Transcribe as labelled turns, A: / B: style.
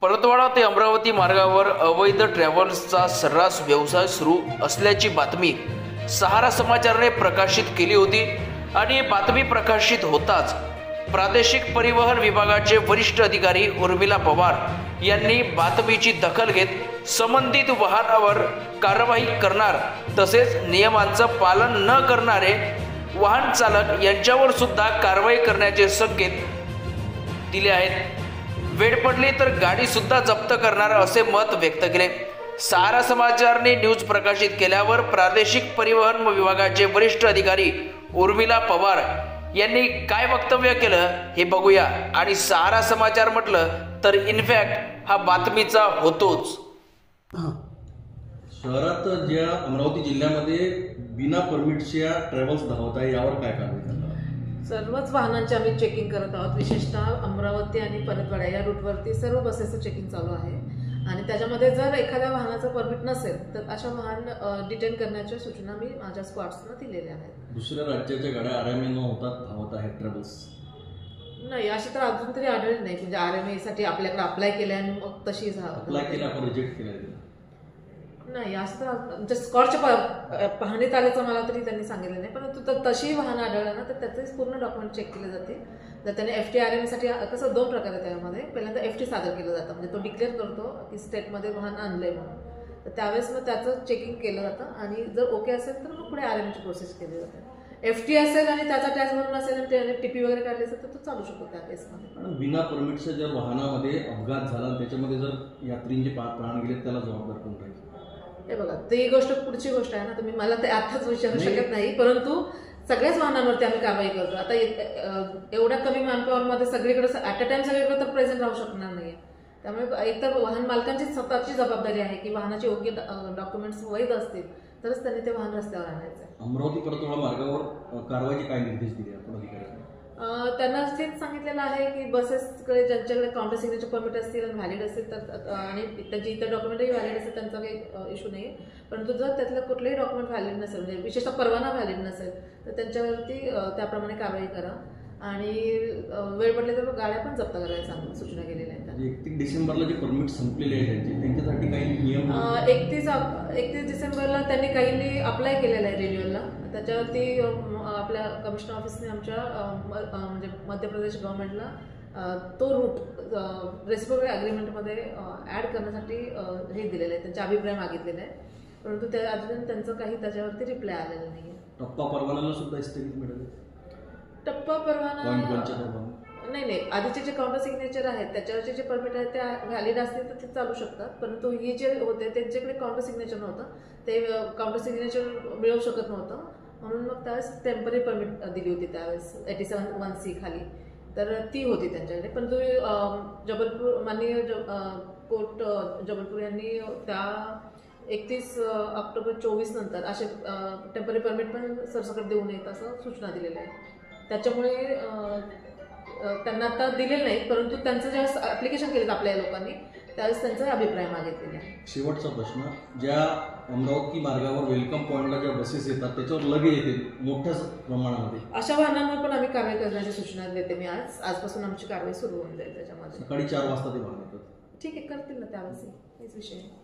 A: परतवाडा ते अमरावती मार्गावर अवैध ट्रॅव्हल्सचा सर्रास व्यवसाय सुरू असल्याची बातमी सहारा समाचारने प्रकाशित केली होती आणि ही बातमी प्रकाशित होताच प्रादेशिक परिवहन विभागाचे वरिष्ठ अधिकारी उर्मिला पवार यांनी बातमीची दखल घेत संबंधित वाहनावर कारवाई करणार तसेच नियमांचं पालन न करणारे वाहन चालक यांच्यावर सुद्धा कारवाई करण्याचे संकेत दिले आहेत। वेळ पडली तर गाडी सुद्धा जप्त करणार असे मत व्यक्त केले। सहारा समाचारने न्यूज प्रकाशित केल्यावर प्रादेशिक परिवहन विभागाचे वरिष्ठ अधिकारी उर्मिला पवार यांनी काय वक्तव्य केलं हे बघूया। आणि सहारा समाचार म्हटलं तर इनफॅक्ट हा बातमीचा होतोच।
B: शहरात ज्या अमरावती जिल्ह्यामध्ये बिना परमिटच्या ट्रॅव्हल्स धावत आहे यावर काय कारवाई करणार?
C: सर्वच वाहनांची आम्ही चेकिंग करत आहोत। विशेषतः अमरावती आणि परतवाडा या रूटवरती सर्व बसेसचं चेकिंग चालू आहे आणि त्याच्यामध्ये जर एखाद्या वाहनाचं परमिट नसेल तर अशा वाहन डिटेन करण्याच्या सूचना मी माझ्या स्क्वॉड्सना दिलेल्या आहेत।
B: दुसऱ्या राज्याच्या गाड्या आरएमए न होता धावत आहेत ट्रॅव्हल्स?
C: नाही, अशी तर अजून तरी आढळली नाही। म्हणजे आरएमए साठी आपल्याकडे अप्लाय केले आणि मग तशी
B: अप्लाय केला आपण रिजेक्ट केला
C: नाही, असं तर आमच्या स्कॉटच्या पाहणीत आल्याचं मला तरी त्यांनी सांगितलं नाही। परंतु तशी वाहन आढळलं ना तर त्याचे पूर्ण डॉक्युमेंट चेक केले जाते। जर त्याने FT RMA साठी कसं दोन प्रकार आहे त्यामध्ये, पहिल्यांदा FT सादर केलं जातं म्हणजे तो डिक्लेअर करतो की स्टेटमध्ये वाहन आणलंय म्हणून, तर त्यावेळेस मग त्याचं चेकिंग केलं जातं आणि जर ओके असेल तर मग पुढे RMA ची प्रोसेस केली जाते। FT असेल आणि त्याचा टॅक्स भरून असेल आणि त्याने TP वगैरे काढले असेल तर तो चालू शकतो त्या केसमध्ये।
B: बिना परमिटच्या जर वाहनामध्ये अपघात झाला त्याच्यामध्ये जर यात्रींचे प्राण गेले त्याला जबाबदार कोण राहील?
C: हे बघा, ती गोष्ट पुढची गोष्ट आहे ना, तुम्ही मला ते आताच विचारू शकत नाही। परंतु सगळ्याच वाहनांवरती आम्ही कारवाई करतो। आता एवढ्या कमी मॅनपॉवरमध्ये सगळीकडे ॲट अ टाइम सगळीकडे तर प्रेझेंट राहू शकणार नाही। त्यामुळे एकतर वाहन मालकांची स्वतःची जबाबदारी आहे की वाहनाचे योग्य डॉक्युमेंट्स वैध असतील तरच त्यांनी ते वाहन रस्त्यावर आणायचं।
B: अमरावती परतवाडा मार्गावर कारवाईचे काय निर्देश दिले आपण अधिकाऱ्यांना?
C: त्यांना तेच सांगितलेलं आहे की बसेसकडे ज्यांच्याकडे काउंटर सिग्नेचर परमिट असतील आणि व्हॅलिड असेल तर आणि त्यांची इतर डॉक्युमेंटही व्हॅलिड असेल त्यांचा काही इश्यू नाही आहे। परंतु जर त्यातलं कुठलंही डॉक्युमेंट व्हॅलिड नसेल म्हणजे विशेषतः परवाना व्हॅलिड नसेल तर त्यांच्यावरती त्याप्रमाणे कारवाई करा आणि वेळ पडली तर गाड्या पण जप्त करायला सूचना केलेल्या आहेत।
B: 31 डिसेंबरला जे परमिट संपलेले आहेत त्यांच्यासाठी काही नियम?
C: 31 डिसेंबरला त्यांनी काहींनी अप्लाय केलेलं आहे रिन्युअलला। त्याच्यावरती आपल्या कमिशनर ऑफिसने आमच्या म्हणजे मध्य प्रदेश गव्हर्नमेंटला तो रूट रेसिप्रोकल अग्रीमेंटमध्ये ॲड करण्यासाठी हे दिलेलं आहे, त्यांचे अभिप्राय मागितलेले आहे। परंतु त्या अजून त्यांचं काही त्याच्यावरती रिप्लाय आलेलं नाही आहे।
B: टप्पा परवानाला सुद्धा स्थगिती मिळाली?
C: टप्पा परवाना नाही, आधीचे जे काउंटर सिग्नेचर आहेत त्याच्यावरचे जे परमिट आहेत त्या व्हॅलिड असतील तर ते चालू शकतात। परंतु ही जे होते त्यांच्याकडे काउंटर सिग्नेचर नव्हतं, ते काउंटर सिग्नेचर मिळवू शकत नव्हतं म्हणून मग त्यावेळेस टेम्पररी परमिट दिली होती त्यावेळेस 87(1)(c) खाली, तर ती होती त्यांच्याकडे। परंतु जबलपूर माननीय कोर्ट जबलपूर यांनी त्या 31 ऑक्टोबर 2024 नंतर असे टेम्पररी परमिट पण सरसकट देऊ नयेत असं सूचना दिलेल्या आहे। त्याच्यामुळे त्यांना आता दिलेलं नाही, परंतु त्यांचं ज्यावेळेस ॲप्लिकेशन केलं आपल्या लोकांनी त्यावेळेस त्यांचा अभिप्राय मागितलेला आहे।
B: शेवटचा प्रश्न, ज्या अमरावती मार्गावर वेलकम पॉईंटला ज्या बसेस येतात त्याच्यावर लगेच येते मोठ्या प्रमाणामध्ये, अशा
C: वाहनांवर पण आम्ही कारवाई करण्याची सूचना देते मी। आजपासून आमची कारवाई सुरू होऊन जाईल त्याच्यामध्ये।
B: सकाळी 4 वाजता ते वाहन येतात?
C: ठीक आहे, करतील ना त्यावेळेस, हेच विषय आहे।